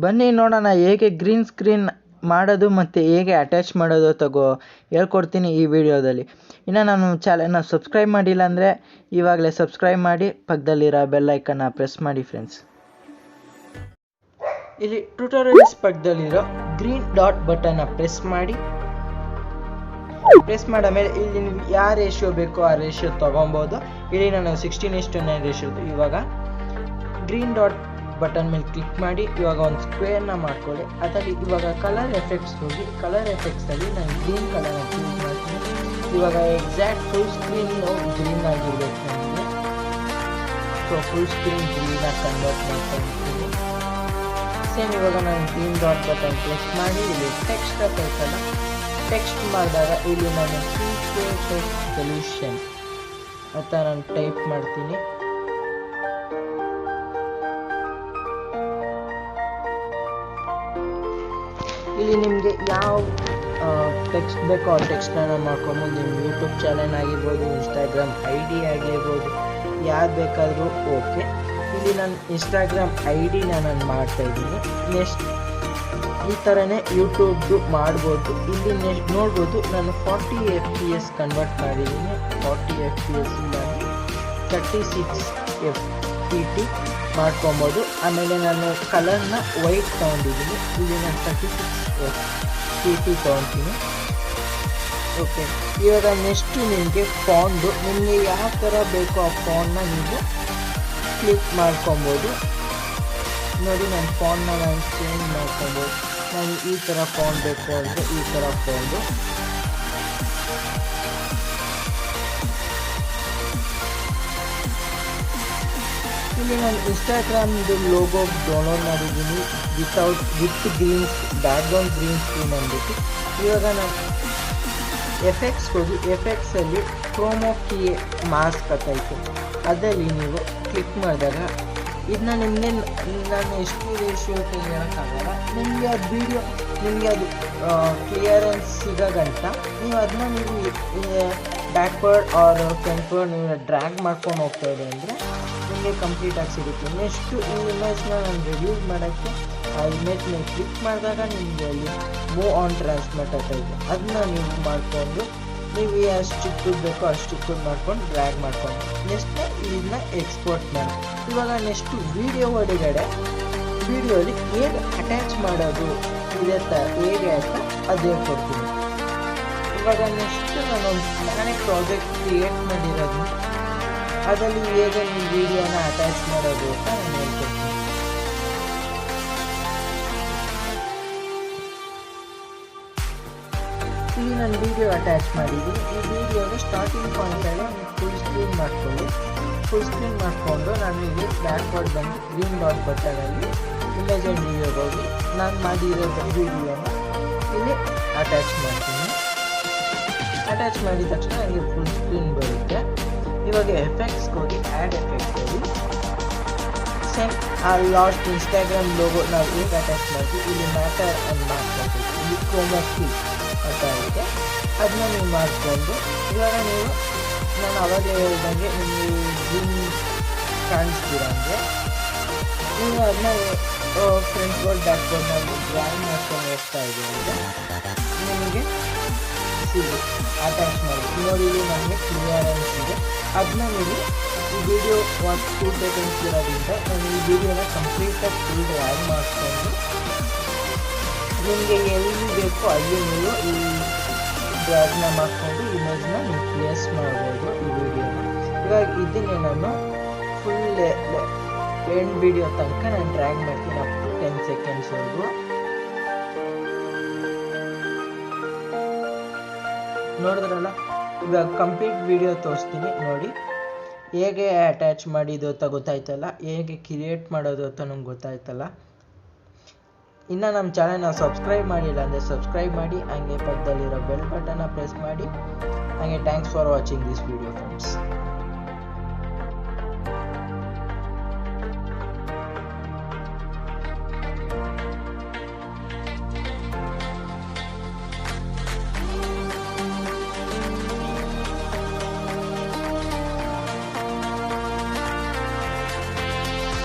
ಬನ್ನಿ ನೋಡೋಣ ಹೇಗೆ ಗ್ರೀನ್ ಸ್ಕ್ರೀನ್ ಮಾಡೋದು ಮತ್ತು ಹೇಗೆ ಅಟ್ಯಾಚ್ ಮಾಡೋದು ಹೇಳ್ಕೊಡ್ತೀನಿ ಈ ವಿಡಿಯೋದಲ್ಲಿ. ಇನ್ನು ನಾನು ಚಾನಲ್ನ ಸಬ್ಸ್ಕ್ರೈಬ್ ಮಾಡಿಲ್ಲ ಅಂದರೆ ಇವಾಗಲೇ ಸಬ್ಸ್ಕ್ರೈಬ್ ಮಾಡಿ, ಪಕ್ಕದಲ್ಲಿರೋ ಬೆಲ್ ಐಕನ್ನ ಪ್ರೆಸ್ ಮಾಡಿ ಫ್ರೆಂಡ್ಸ್. ಇಲ್ಲಿ ಟ್ಯುಟೋರಿಯಲ್ಸ್ ಪಕ್ಕದಲ್ಲಿರೋ ಗ್ರೀನ್ ಡಾಟ್ ಬಟನ್ನ ಪ್ರೆಸ್ ಮಾಡಿದ ಮೇಲೆ ಇಲ್ಲಿ ನೀವು ಯಾವ ರೇಷಿಯೋ ಬೇಕೋ ಆ ರೇಷಿಯೋ ತೊಗೊಬೋದು. ಇಲ್ಲಿ ನಾನು 16:9 ರೇಷಿಯೋ. ಇವಾಗ ಗ್ರೀನ್ ಡಾಟ್ ಬಟನ್ ಮೇಲೆ ಕ್ಲಿಕ್ ಮಾಡಿ ಇವಾಗ ಒಂದು ಸ್ಕ್ವೇರ್ನ ಮಾಡ್ಕೊಳ್ಳಿ. ಅದರಲ್ಲಿ ಇವಾಗ ಕಲರ್ ಎಫೆಕ್ಟ್ಸ್ ಹೋಗಿ ಕಲರ್ ಎಫೆಕ್ಟ್ಸಲ್ಲಿ ನಾನು ಗ್ರೀನ್ ಕಲರ್ನ ಚೂಸ್ ಮಾಡ್ತೀನಿ. ಇವಾಗ ಎಕ್ಸಾಕ್ಟ್ ಫುಲ್ ಸ್ಕ್ರೀನ್ ಗ್ರೀನ್ ಆಗಿರ್ಬೇಕು ನನಗೆ. ಸೊ ಫುಲ್ ಸ್ಕ್ರೀನ್ ಗ್ರೀನಾಗಿ ಕನ್ವರ್ಟ್ ಮಾಡ್ಕೊಳ್ತೀನಿ. ಸೇಮ್ ಇವಾಗ ನಾನು ಗ್ರೀನ್ ಡಾಟ್ ಬಟನ್ ಪ್ರೆಸ್ ಮಾಡಿ ಇಲ್ಲಿ ಟೆಕ್ಸ್ಟ್ ಹಾಕೈತಲ್ಲ, ಟೆಕ್ಸ್ಟ್ ಮಾಡಿದಾಗ ಇಲ್ಲಿ ನಾನು ಟೆಕ್ಸ್ಟ್ ಸೊಲ್ಯೂಷನ್ ಅಂತ ನಾನು ಟೈಪ್ ಮಾಡ್ತೀನಿ. ಇಲ್ಲಿ ನಿಮಗೆ ಯಾವ ಟೆಕ್ಸ್ಟ್ ಬೇಕೋ ಆ ಟೆಕ್ಸ್ಟ್ನ ನಾನು ಮಾಡ್ಕೊಬೋದು. ನಿಮ್ಮ ಯೂಟ್ಯೂಬ್ ಚಾನಲ್ ಆಗಿರ್ಬೋದು, ಇನ್ಸ್ಟಾಗ್ರಾಮ್ ID ಆಗಿರ್ಬೋದು, ಯಾರು ಬೇಕಾದರೂ ಓಕೆ. ಇಲ್ಲಿ ನಾನು ಇನ್ಸ್ಟಾಗ್ರಾಮ್ ID ನಾನು ಮಾಡ್ತಾಯಿದ್ದೀನಿ. ನೆಕ್ಸ್ಟ್ ಈ ಥರನೇ ಯೂಟ್ಯೂಬ್ದು ಮಾಡ್ಬೋದು. ಇಲ್ಲಿ ನೆಕ್ಸ್ಟ್ ನೋಡ್ಬೋದು ನಾನು 40 FPS ಕನ್ವರ್ಟ್ ಮಾಡಿದ್ದೀನಿ. 40 FPS ನಾನು 36 fpt ಮಾಡ್ಕೊಬೋದು. ಆಮೇಲೆ ನಾನು ಕಲರ್ನ ವೈಟ್ ತೊಗೊಂಡಿದ್ದೀನಿ. ಇಲ್ಲಿ ನಾನು 36 fpt ತೊಗೊತೀನಿ. ಓಕೆ, ಇವಾಗ ನೆಕ್ಸ್ಟು ನಿಮಗೆ ಫಾಂಟು ನಿಮಗೆ ಯಾವ ಥರ ಬೇಕೋ ಆ ಫಾಂಟ್ನ ನೀವು ಕ್ಲಿಕ್ ಮಾಡ್ಕೊಬೋದು. ನೋಡಿ ನನ್ನ ಫಾಂಟ್ನ ನಾನು ಚೇಂಜ್ ಮಾಡ್ಕೊಬೋದು. ನಾನು ಈ ಥರ ಫಾಂಟ್ ಬೇಕು ಅಂದರೆ ಈ ಥರ ಫಾಂಟು. ಇಲ್ಲಿ ನಾನು ಇನ್ಸ್ಟಾಗ್ರಾಮ್ದು ಲೋಗೋ ಡೌನ್ಲೋಡ್ ಮಾಡಿದ್ದೀನಿ with green background green screen ಅಂದ್ಬಿಟ್ಟು. ಇವಾಗ ನಾನು ಎಫೆಕ್ಟ್ಸ್ ಹೋಗಿ ಎಫೆಕ್ಟ್ಸಲ್ಲಿ ಕ್ರೋಮಾ ಕೀ ಮಾಸ್ಕ್ ಅಂತೈತೆ, ಅದರಲ್ಲಿ ನೀವು ಕ್ಲಿಕ್ ಮಾಡಿದಾಗ ಇದನ್ನ ನಿಮಗೆ ನಾನು ಎಷ್ಟು ರೇಷಿಯೋ ಹೇಳೋಕ್ಕಾಗಲ್ಲ. ನಿಮಗೆ ಅದು ವಿಡಿಯೋ ನಿಮಗೆ ಅದು ಕ್ಲಿಯರೆನ್ಸ್ ಸಿಗೋಗಂಟ ನೀವು ಅದನ್ನ ನೀವು ಬ್ಯಾಕ್ವರ್ಡ್ ಆರ್ ಫ್ರಂಟ್ವರ್ಡ್ ನೀವು ಡ್ರ್ಯಾಗ್ ಮಾಡ್ಕೊಂಡು ಹೋಗ್ತಾ ಇದೆ ಅಂದರೆ ನಿಮಗೆ ಕಂಪ್ಲೀಟಾಗಿ ಸಿಗುತ್ತೆ. ನೆಕ್ಸ್ಟು ಈ ಇಮೇಜ್ನ ನಾನು ರಿಡ್ಯೂಸ್ ಮಾಡೋಕ್ಕೆ ಆ ಇಮೇಜ್ ಮೇಲೆ ಕ್ಲಿಕ್ ಮಾಡಿದಾಗ ನಿಮಗೆ ಅಲ್ಲಿ ಮೂವ್ ಆನ್ ಟ್ರಾನ್ಸ್ಮಿಟ್ ಆಗ್ತಾ ಇದೆ. ಅದನ್ನ ನೀವು ಮಾಡಿಕೊಂಡು ನೀವು ಎಷ್ಟು ಚಿಕ್ಕದು ಬೇಕೋ ಅಷ್ಟು ಚಿಕ್ಕದು ಮಾಡ್ಕೊಂಡು ಡ್ರ್ಯಾಗ್ ಮಾಡ್ಕೊಂಡು ನೆಕ್ಸ್ಟ್ ಇದನ್ನ ಎಕ್ಸ್ಪೋರ್ಟ್ ಮಾಡಿ. ಇವಾಗ ನೆಕ್ಸ್ಟು ವಿಡಿಯೋ ಒಳಗಡೆ ವಿಡಿಯೋಲಿ ಹೇಗೆ ಅಟ್ಯಾಚ್ ಮಾಡೋದು ಇದೇ ಥರ ಹೇಗೆ ಅಂತ ಅದು ಹೇಳ್ಕೊಡ್ತೀನಿ. ಇವಾಗ ನೆಕ್ಸ್ಟ್ ನಾನೇ ಪ್ರಾಜೆಕ್ಟ್ ಕ್ರಿಯೇಟ್ ಮಾಡಿರೋದು ಅದರಲ್ಲಿ ಹೇಗೆ ನೀವು ವಿಡಿಯೋನ ಅಟ್ಯಾಚ್ ಮಾಡೋದು ಅಂತ ನಾನು ಹೇಳ್ಕೊಡ್ತೀನಿ. ಇಲ್ಲಿ ನಾನು ವಿಡಿಯೋ ಅಟ್ಯಾಚ್ ಮಾಡಿದ್ದೀನಿ. ಈ ವಿಡಿಯೋಗೆ ಸ್ಟಾರ್ಟಿಂಗ್ ಪಾಯಿಂಟಲ್ಲಿ ಫುಲ್ ಸ್ಕ್ರೀನ್ ಮಾಡಿಕೊಂಡು ನಾನು ಇಲ್ಲಿ ಬ್ಯಾಕ್ವರ್ಡ್ ಬಂದು ಗ್ರೀನ್ ಡಾಟ್ ಬಟನಲ್ಲಿ ಇಮೇಜ್ ಆ್ಯಂಡ್ ವಿಡಿಯೋಗೆ ಹೋಗಿ ನಾನು ಮಾಡಿರೋ ವಿಡಿಯೋನ ಇಲ್ಲಿ ಅಟ್ಯಾಚ್ ಮಾಡ್ತೀನಿ. ಅಟ್ಯಾಚ್ ಮಾಡಿದ ತಕ್ಷಣ ನನಗೆ ಫುಲ್ ಸ್ಕ್ರೀನ್ ಬರುತ್ತೆ. ಇವಾಗ ಎಫೆಕ್ಟ್ಸ್ಗೆ ಹೋಗಿ ಆ್ಯಡ್ ಎಫೆಕ್ಟ್ಸ್ ಹೋಗಿ ಸೇಮ್ ಆ ಲಾಸ್ಟ್ ಇನ್ಸ್ಟಾಗ್ರಾಮ್ ಲೋಗೋ ನಾವು ಹೇಗೆ ಅಟ್ಯಾಚ್ ಮಾಡ್ತೀವಿ ಇಲ್ಲಿ ಮ್ಯಾಟರ್ ಅನ್ನು ಮಾಡ್ಕೊಳ್ತೀವಿ. ಇಲ್ಲಿ ಕ್ರೋಮಾ ಕೀ ಅಂತ ಇದೆ, ಅದನ್ನ ನೀವು ಮಾಡಿಕೊಂಡು ಇವಾಗ ನೀವು ನಾನು ಅವಾಗಲೇ ಹೇಳ್ದಂಗೆ ನಿಮಗೆ ಗ್ರೀನ್ ಕಾಣಿಸ್ತೀರಂದರೆ ನೀವು ಅದನ್ನ ಫ್ರಂಟ್ವರ್ಡ್ ಬ್ಯಾಕ್ವರ್ಡ್ ನಾವು ಡ್ರಾಯಿಂಗ್ ಮಾಡ್ಕೊಂಡು ಹೋಗ್ತಾ ಇದ್ದೀವಿ ಅಂದರೆ ನಿಮಗೆ ಸಿಗುತ್ತೆ ಅಟ್ಯಾಚ್ ಮಾಡಿ. ನೋಡಿ ಇಲ್ಲಿ ನನಗೆ ಕ್ಲಿಯರೆನ್ಸ್ ಇದೆ. ಅದನ್ನ ನೀವು ಈ ವಿಡಿಯೋ 2 ಸೆಕೆಂಡ್ಸ್ ಇರೋದ್ರಿಂದ ನಾನು ಈ ವಿಡಿಯೋನ ಕಂಪ್ಲೀಟಾಗಿ ಫುಲ್ ಡ್ರ್ಯಾಗ್ ಮಾಡಿಕೊಂಡು ನಿಮಗೆ ಎಲ್ಲಿ ಬೇಕೋ ಅಲ್ಲಿ ನೀವು ಈ ಡ್ರ್ಯಾಗ್ನ ಮಾಡಿಕೊಂಡು ಇಮೇಜ್ನ ನೀವು ಪ್ಲೇಸ್ ಮಾಡ್ಬೋದು ಈ ವಿಡಿಯೋನ. ಇವಾಗ ಇದನ್ನೇ ನಾನು ಫುಲ್ ಎಂಡ್ ವಿಡಿಯೋ ತನಕ ನಾನು ಡ್ರ್ಯಾಗ್ ಮಾಡ್ತೀನಿ ಅಪ್ ಟು 10 ಸೆಕೆಂಡ್ಸ್ವರೆಗೂ. ನೋಡಿದ್ರಲ್ಲ, ಇವಾಗ ಕಂಪ್ಲೀಟ್ ವಿಡಿಯೋ ತೋರಿಸ್ತೀನಿ ನೋಡಿ. ಹೇಗೆ ಅಟ್ಯಾಚ್ ಮಾಡಿದ್ದು ಅಂತ ಗೊತ್ತಾಯ್ತಲ್ಲ, ಹೇಗೆ ಕ್ರಿಯೇಟ್ ಮಾಡೋದು ಅಂತ ನಂಗೆ ಗೊತ್ತಾಯ್ತಲ್ಲ. ಇನ್ನು ನಮ್ಮ ಚಾನಲ್ನ ಸಬ್ಸ್ಕ್ರೈಬ್ ಮಾಡಿಲ್ಲ ಅಂದರೆ ಸಬ್ಸ್ಕ್ರೈಬ್ ಮಾಡಿ, ಹಾಗೆ ಪಕ್ಕದಲ್ಲಿರೋ ಬೆಲ್ ಬಟನ್ನ ಪ್ರೆಸ್ ಮಾಡಿ. ಹಾಗೆ thanks for watching this video friends.